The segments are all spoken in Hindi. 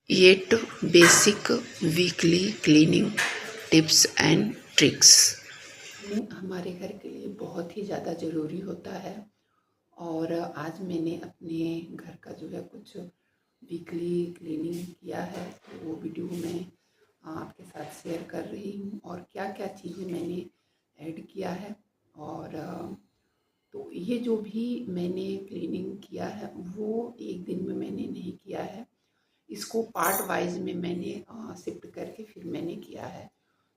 8 basic weekly cleaning tips and tricks हमारे घर के लिए बहुत ही ज़्यादा ज़रूरी होता है। और आज मैंने अपने घर का जो है कुछ वीकली क्लीनिंग किया है, तो वो वीडियो मैं आपके साथ शेयर कर रही हूँ। और क्या क्या चीज़ें मैंने ऐड किया है, और तो ये जो भी मैंने क्लीनिंग किया है वो एक दिन में मैंने नहीं किया है, इसको पार्ट वाइज में मैंने शिफ्ट करके फिर मैंने किया है।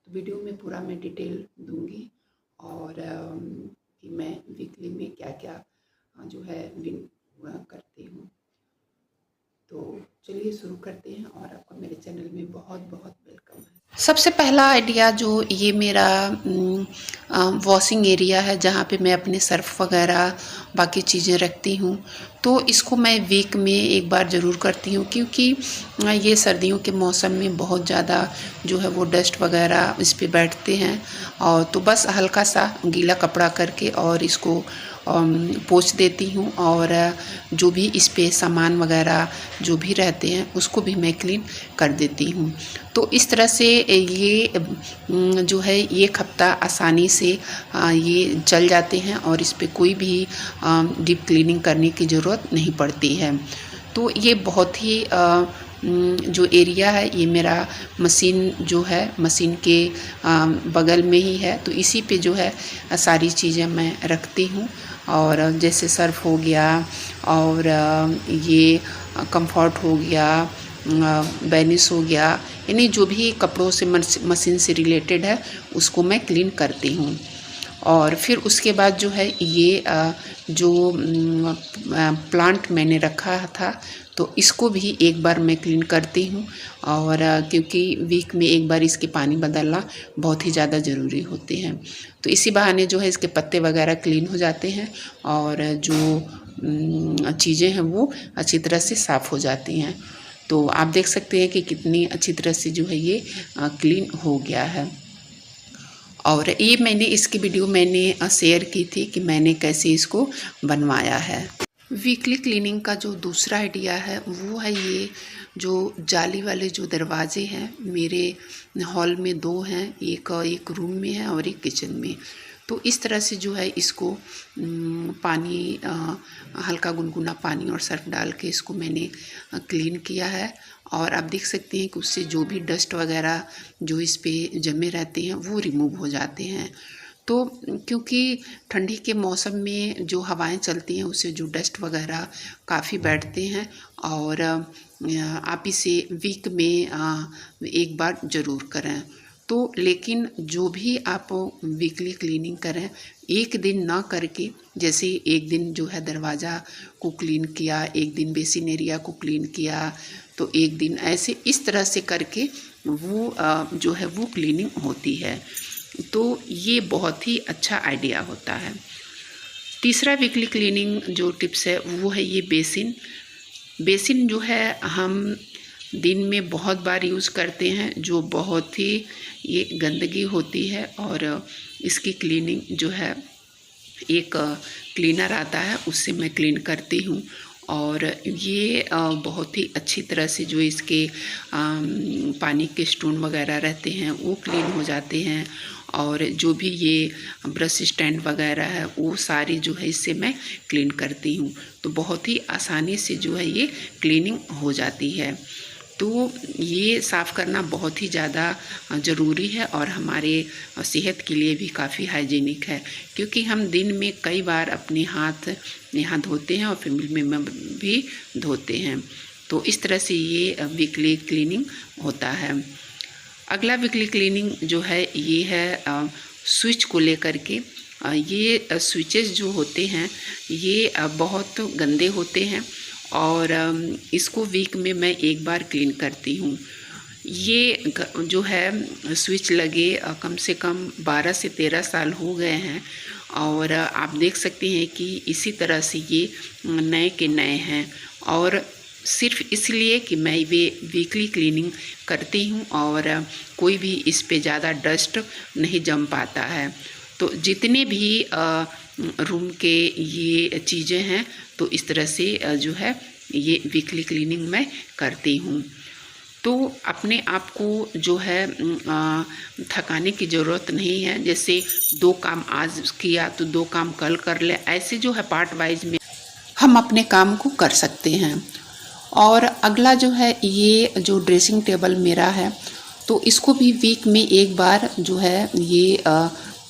तो वीडियो में पूरा मैं डिटेल दूंगी, और कि मैं वीकली में क्या क्या जो है करती हूँ। तो चलिए शुरू करते हैं, और आपका मेरे चैनल में बहुत बहुत वेलकम है। सबसे पहला आइडिया, जो ये मेरा वॉशिंग एरिया है जहाँ पे मैं अपने सर्फ वगैरह बाकी चीज़ें रखती हूँ, तो इसको मैं वीक में एक बार ज़रूर करती हूँ, क्योंकि ये सर्दियों के मौसम में बहुत ज़्यादा जो है वो डस्ट वगैरह इस पे बैठते हैं। और तो बस हल्का सा गीला कपड़ा करके और इसको पोंछ देती हूँ, और जो भी इस पे सामान वगैरह जो भी रहते हैं उसको भी मैं क्लीन कर देती हूँ। तो इस तरह से ये जो है एक हफ्ता आसानी से ये चल जाते हैं, और इस पे कोई भी डीप क्लीनिंग करने की ज़रूरत नहीं पड़ती है। तो ये बहुत ही जो एरिया है, ये मेरा मशीन जो है मशीन के बगल में ही है, तो इसी पे जो है सारी चीज़ें मैं रखती हूँ। और जैसे सर्फ हो गया, और ये कंफर्ट हो गया, बेनिस हो गया, यानी जो भी कपड़ों से मशीन से रिलेटेड है उसको मैं क्लीन करती हूँ। और फिर उसके बाद जो है ये जो प्लांट मैंने रखा था, तो इसको भी एक बार मैं क्लीन करती हूँ। और क्योंकि वीक में एक बार इसके पानी बदलना बहुत ही ज़्यादा ज़रूरी होते हैं, तो इसी बहाने जो है इसके पत्ते वगैरह क्लीन हो जाते हैं, और जो चीज़ें हैं वो अच्छी तरह से साफ़ हो जाती हैं। तो आप देख सकते हैं कि कितनी अच्छी तरह से जो है ये क्लीन हो गया है। और ये मैंने इसकी वीडियो मैंने शेयर की थी कि मैंने कैसे इसको बनवाया है। वीकली क्लीनिंग का जो दूसरा आइडिया है वो है ये जो जाली वाले जो दरवाजे हैं, मेरे हॉल में 2 हैं, एक रूम में है और एक किचन में। तो इस तरह से जो है इसको पानी हल्का गुनगुना पानी और सर्फ डाल के इसको मैंने क्लीन किया है। और आप देख सकते हैं कि उससे जो भी डस्ट वगैरह जो इस पे जमे रहते हैं वो रिमूव हो जाते हैं। तो क्योंकि ठंडी के मौसम में जो हवाएं चलती हैं उससे जो डस्ट वगैरह काफ़ी बैठते हैं, और आप इसे वीक में एक बार ज़रूर करें। तो लेकिन जो भी आप वीकली क्लीनिंग करें, एक दिन ना करके, जैसे एक दिन जो है दरवाज़ा को क्लीन किया, एक दिन बेसिन एरिया को क्लीन किया, तो एक दिन ऐसे इस तरह से करके वो जो है वो क्लीनिंग होती है। तो ये बहुत ही अच्छा आइडिया होता है। तीसरा वीकली क्लीनिंग जो टिप्स है वो है ये बेसिन जो है हम दिन में बहुत बार यूज़ करते हैं, जो बहुत ही ये गंदगी होती है, और इसकी क्लीनिंग जो है एक क्लीनर आता है उससे मैं क्लीन करती हूँ। और ये बहुत ही अच्छी तरह से जो इसके पानी के स्टोन वगैरह रहते हैं वो क्लीन हो जाते हैं, और जो भी ये ब्रश स्टैंड वगैरह है वो सारी जो है इससे मैं क्लीन करती हूँ। तो बहुत ही आसानी से जो है ये क्लीनिंग हो जाती है। तो ये साफ़ करना बहुत ही ज़्यादा ज़रूरी है, और हमारे सेहत के लिए भी काफ़ी हाइजीनिक है, क्योंकि हम दिन में कई बार अपने हाथ यहाँ धोते हैं और फैमिली में भी धोते हैं। तो इस तरह से ये वीकली क्लीनिंग होता है। अगला वीकली क्लीनिंग जो है ये है स्विच को लेकर के। ये स्विचेस जो होते हैं ये बहुत गंदे होते हैं, और इसको वीक में मैं एक बार क्लीन करती हूँ। ये जो है स्विच लगे कम से कम 12 से 13 साल हो गए हैं, और आप देख सकते हैं कि इसी तरह से ये नए के नए हैं। और सिर्फ इसलिए कि मैं वे वीकली क्लीनिंग करती हूँ, और कोई भी इस पे ज़्यादा डस्ट नहीं जम पाता है। तो जितने भी रूम के ये चीज़ें हैं, तो इस तरह से जो है ये वीकली क्लीनिंग मैं करती हूँ। तो अपने आप को जो है थकाने की ज़रूरत नहीं है। जैसे 2 काम आज किया तो 2 काम कल कर ले, ऐसे जो है पार्ट वाइज में हम अपने काम को कर सकते हैं। और अगला जो है, ये जो ड्रेसिंग टेबल मेरा है, तो इसको भी वीक में एक बार जो है ये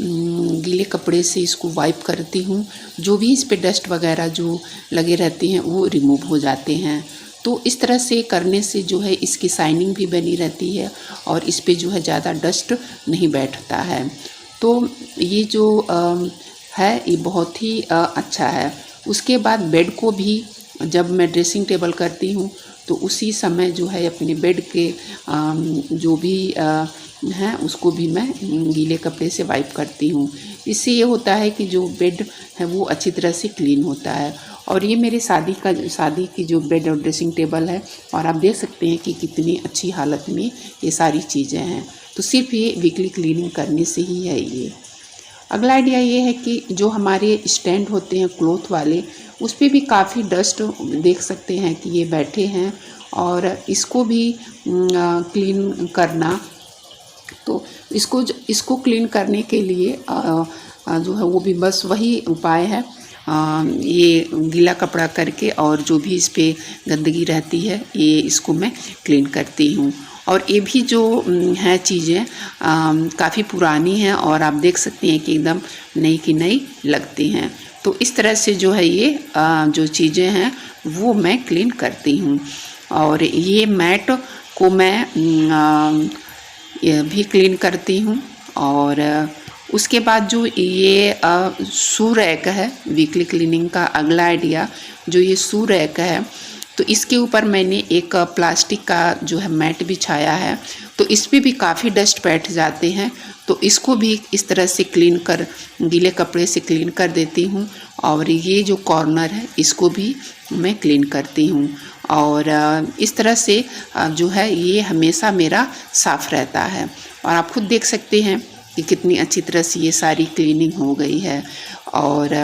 गीले कपड़े से इसको वाइप करती हूँ। जो भी इस पे डस्ट वगैरह जो लगे रहते हैं वो रिमूव हो जाते हैं। तो इस तरह से करने से जो है इसकी शाइनिंग भी बनी रहती है और इस पे जो है ज़्यादा डस्ट नहीं बैठता है। तो ये जो है ये बहुत ही अच्छा है। उसके बाद बेड को भी जब मैं ड्रेसिंग टेबल करती हूँ तो उसी समय जो है अपने बेड के जो भी हैं उसको भी मैं गीले कपड़े से वाइप करती हूँ। इससे ये होता है कि जो बेड है वो अच्छी तरह से क्लीन होता है। और ये मेरे शादी की जो बेड और ड्रेसिंग टेबल है, और आप देख सकते हैं कि कितनी अच्छी हालत में ये सारी चीज़ें हैं। तो सिर्फ ये वीकली क्लीनिंग करने से ही है ये। अगला आइडिया ये है कि जो हमारे स्टैंड होते हैं क्लॉथ वाले, उस पर भी काफ़ी डस्ट देख सकते हैं कि ये बैठे हैं, और इसको भी क्लीन करना। तो इसको क्लीन करने के लिए जो है वो भी बस वही उपाय है, ये गीला कपड़ा करके और जो भी इस पे गंदगी रहती है ये इसको मैं क्लीन करती हूँ। और ये भी जो है चीज़ें काफ़ी पुरानी हैं और आप देख सकते हैं कि एकदम नई की नई लगती हैं। तो इस तरह से जो है ये जो चीज़ें हैं वो मैं क्लीन करती हूँ। और ये मैट को मैं भी क्लीन करती हूँ। और उसके बाद जो ये शू रैक है, वीकली क्लीनिंग का अगला आइडिया जो ये शू रैक है, तो इसके ऊपर मैंने एक प्लास्टिक का जो है मैट बिछाया है। तो इस पे भी काफ़ी डस्ट बैठ जाते हैं, तो इसको भी इस तरह से क्लीन कर गीले कपड़े से क्लीन कर देती हूँ। और ये जो कॉर्नर है इसको भी मैं क्लीन करती हूँ। और इस तरह से जो है ये हमेशा मेरा साफ़ रहता है। और आप खुद देख सकते हैं कि कितनी अच्छी तरह से ये सारी क्लीनिंग हो गई है। और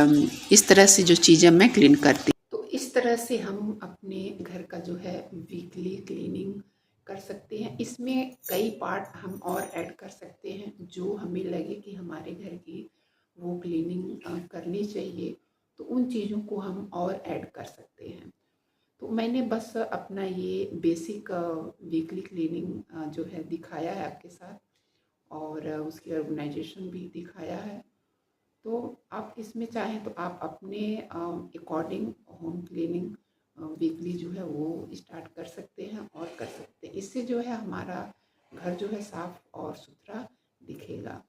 इस तरह से जो चीज़ें मैं क्लीन करती हूँ, तो इस तरह से हम अपने घर का जो है वीकली क्लीनिंग कर सकते हैं। इसमें कई पार्ट हम और ऐड कर सकते हैं जो हमें लगे कि हमारे घर की वो क्लीनिंग करनी चाहिए, तो उन चीज़ों को हम और ऐड कर सकते हैं। तो मैंने बस अपना ये बेसिक वीकली क्लीनिंग जो है दिखाया है आपके साथ, और उसकी ऑर्गेनाइजेशन भी दिखाया है। तो आप इसमें चाहें तो आप अपने अकॉर्डिंग होम क्लीनिंग वीकली जो है वो स्टार्ट कर सकते हैं और कर सकते हैं। इससे जो है हमारा घर जो है साफ और सुथरा दिखेगा।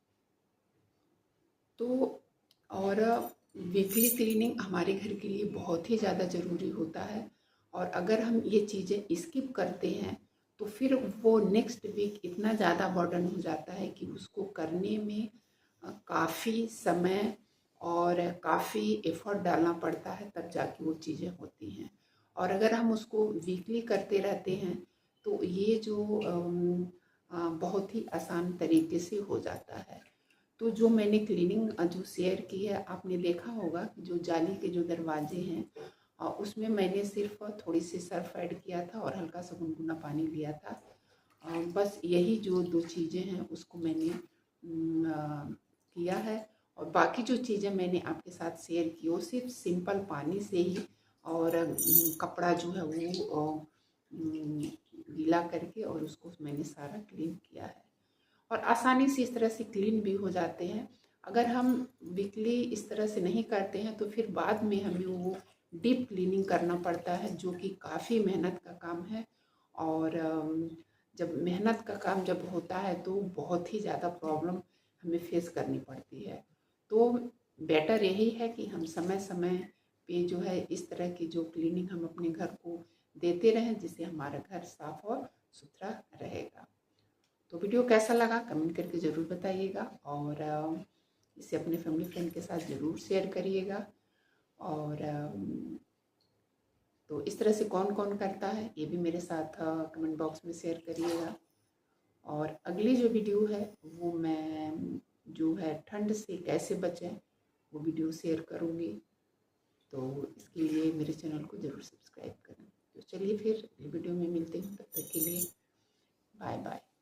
तो और वीकली क्लीनिंग हमारे घर के लिए बहुत ही ज़्यादा ज़रूरी होता है। और अगर हम ये चीज़ें स्किप करते हैं तो फिर वो नेक्स्ट वीक इतना ज़्यादा बर्डन हो जाता है कि उसको करने में काफ़ी समय और काफ़ी एफर्ट डालना पड़ता है, तब जाके वो चीज़ें होती हैं। और अगर हम उसको वीकली करते रहते हैं तो ये जो बहुत ही आसान तरीके से हो जाता है। तो जो मैंने क्लीनिंग जो शेयर की है, आपने देखा होगा कि जो जाली के जो दरवाजे हैं उसमें मैंने सिर्फ थोड़ी सी सर्फ ऐड किया था और हल्का सा गुनगुना पानी लिया था। बस यही जो 2 चीज़ें हैं उसको मैंने किया है। और बाकी जो चीज़ें मैंने आपके साथ शेयर की वो सिर्फ सिंपल पानी से ही, और कपड़ा जो है वो गीला करके और उसको मैंने सारा क्लीन किया है। और आसानी से इस तरह से क्लीन भी हो जाते हैं। अगर हम वीकली इस तरह से नहीं करते हैं तो फिर बाद में हमें वो डीप क्लीनिंग करना पड़ता है, जो कि काफ़ी मेहनत का काम है। और जब मेहनत का काम जब होता है तो बहुत ही ज़्यादा प्रॉब्लम हमें फेस करनी पड़ती है। तो बेटर यही है कि हम समय समय पे जो है इस तरह की जो क्लीनिंग हम अपने घर को देते रहें, जिससे हमारा घर साफ और सुथरा रहेगा। तो वीडियो कैसा लगा कमेंट करके ज़रूर बताइएगा, और इसे अपने फैमिली फ्रेंड के साथ ज़रूर शेयर करिएगा। और तो इस तरह से कौन कौन करता है ये भी मेरे साथ कमेंट बॉक्स में शेयर करिएगा। और अगली जो वीडियो है वो मैं जो है ठंड से कैसे बचें वो वीडियो शेयर करूँगी। तो इसके लिए मेरे चैनल को ज़रूर सब्सक्राइब करें। तो चलिए फिर वीडियो में मिलते हैं, तब तक के लिए बाय बाय।